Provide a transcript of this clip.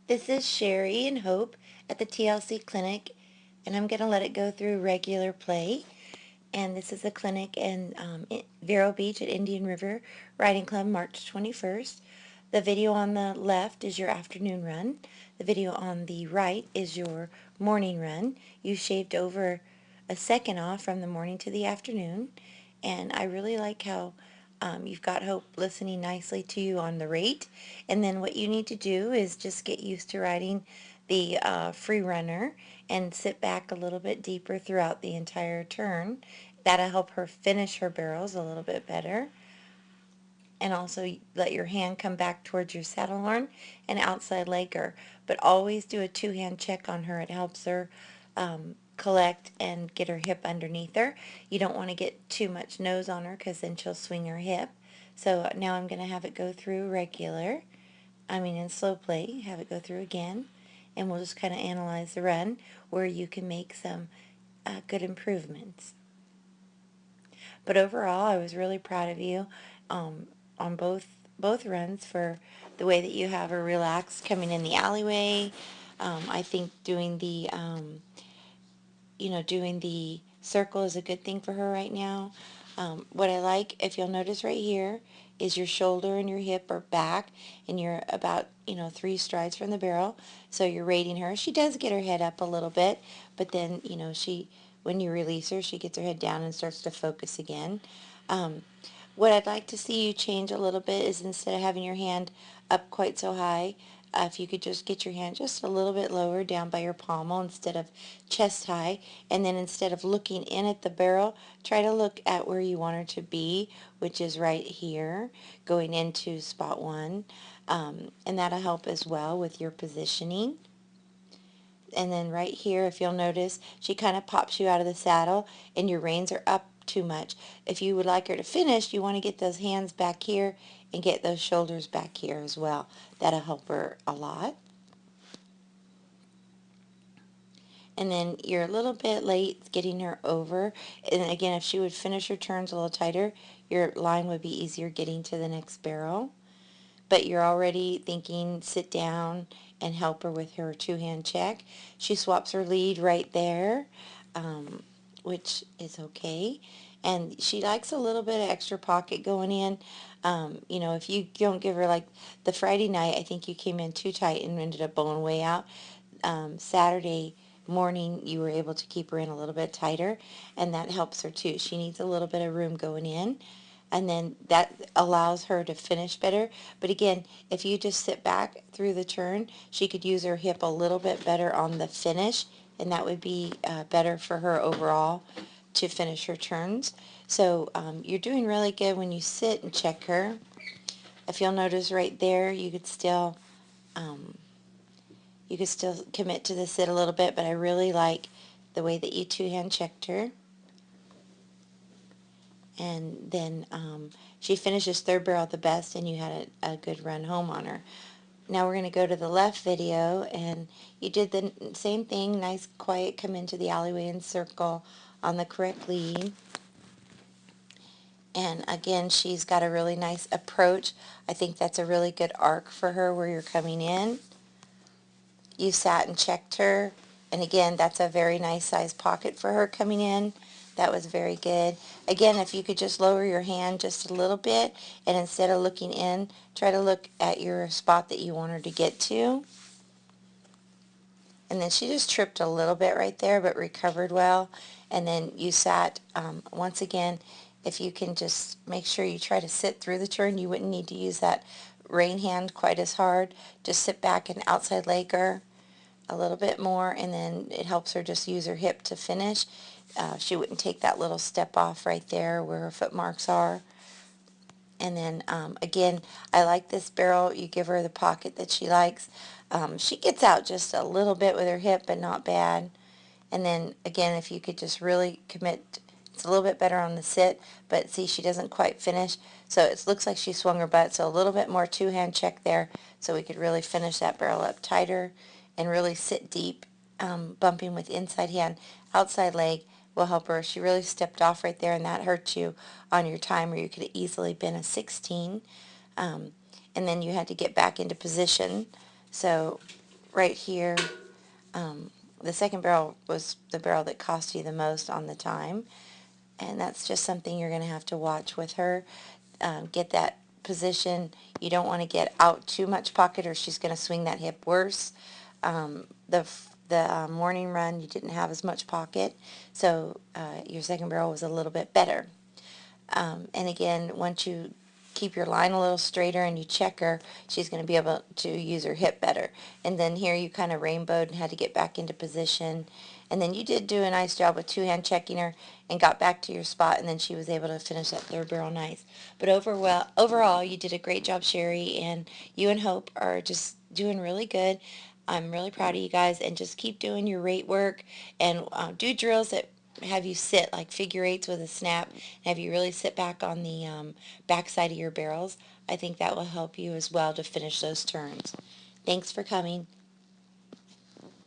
This is Shari and Hope at the TLC clinic, and I'm going to let it go through regular play. And this is a clinic in Vero Beach at Indian River Riding Club, March 21st. The video on the left is your afternoon run. The video on the right is your morning run. You shaved over a second off from the morning to the afternoon, and I really like how you've got Hope listening nicely to you on the rate. And then what you need to do is just get used to riding the free runner and sit back a little bit deeper throughout the entire turn. That'll help her finish her barrels a little bit better. And also let your hand come back towards your saddle horn and outside legger. But always do a two-hand check on her. It helps her collect and get her hip underneath her. You don't want to get too much nose on her because then she'll swing her hip. So now I'm going to have it go through regular. In slow play, have it go through again. And we'll just kind of analyze the run where you can make some good improvements. But overall, I was really proud of you on both runs for the way that you have her relaxed coming in the alleyway. I think doing the doing the circle is a good thing for her right now. What I like, if you'll notice right here, is your shoulder and your hip are back, and you're about 3 strides from the barrel. So you're rating her. She does get her head up a little bit, but then when you release her, she gets her head down and starts to focus again. What I'd like to see you change a little bit is instead of having your hand up quite so high, if you could just get your hand just a little bit lower down by your pommel instead of chest high, and then instead of looking in at the barrel, try to look at where you want her to be, which is right here, going into spot 1, and that'll help as well with your positioning. And then right here, if you'll notice, she kind of pops you out of the saddle and your reins are up too much. If you would like her to finish, you want to get those hands back here and get those shoulders back here as well. That'll help her a lot. And then you're a little bit late getting her over. And again, if she would finish her turns a little tighter, your line would be easier getting to the next barrel. But you're already thinking sit down and help her with her two-hand check. She swaps her lead right there, which is okay. And she likes a little bit of extra pocket going in. If you don't give her, like the Friday night, I think you came in too tight and ended up bowing way out. Saturday morning, you were able to keep her in a little bit tighter, and that helps her too. She needs a little bit of room going in, and then that allows her to finish better. But again, if you just sit back through the turn, she could use her hip a little bit better on the finish, and that would be better for her overall to finish her turns. So you're doing really good when you sit and check her. If you'll notice right there, you could still commit to the sit a little bit, but I really like the way that you two-hand checked her. And then she finishes third barrel the best, and you had a good run home on her. Now we're going to go to the left video, and you did the same thing, nice quiet come into the alleyway and circle on the correct lead. And again, she's got a really nice approach. I think that's a really good arc for her where you're coming in. You sat and checked her, and again, that's a very nice size pocket for her coming in. That was very good. Again, if you could just lower your hand just a little bit, and instead of looking in, try to look at your spot that you want her to get to. And then she just tripped a little bit right there, but recovered well. And then you sat, once again, if you can just make sure you try to sit through the turn, you wouldn't need to use that rein hand quite as hard. Just sit back and outside leg her a little bit more, and then it helps her just use her hip to finish. She wouldn't take that little step off right there where her foot marks are. And then again, I like this barrel. You give her the pocket that she likes. She gets out just a little bit with her hip, but not bad. And then again, if you could just really commit, it's a little bit better on the sit, but see, she doesn't quite finish. So it looks like she swung her butt, so a little bit more two-hand check there, so we could really finish that barrel up tighter and really sit deep, bumping with inside hand. Outside leg will help her. She really stepped off right there, and that hurt you on your time, where you could have easily been a 16. And then you had to get back into position. So right here, the second barrel was the barrel that cost you the most on the time, and that's just something you're going to have to watch with her. Get that position. You don't want to get out too much pocket, or she's going to swing that hip worse. The morning run, you didn't have as much pocket, so your second barrel was a little bit better. And again, once you keep your line a little straighter and you check her, she's going to be able to use her hip better. And then here you kind of rainbowed and had to get back into position. And then you did do a nice job with two-hand checking her and got back to your spot, and then she was able to finish that third barrel nice. But overall, you did a great job, Shari, and you and Hope are just doing really good. I'm really proud of you guys, and just keep doing your rate work and do drills that have you sit like figure eights with a snap, and have you really sit back on the back side of your barrels. I think that will help you as well to finish those turns. Thanks for coming.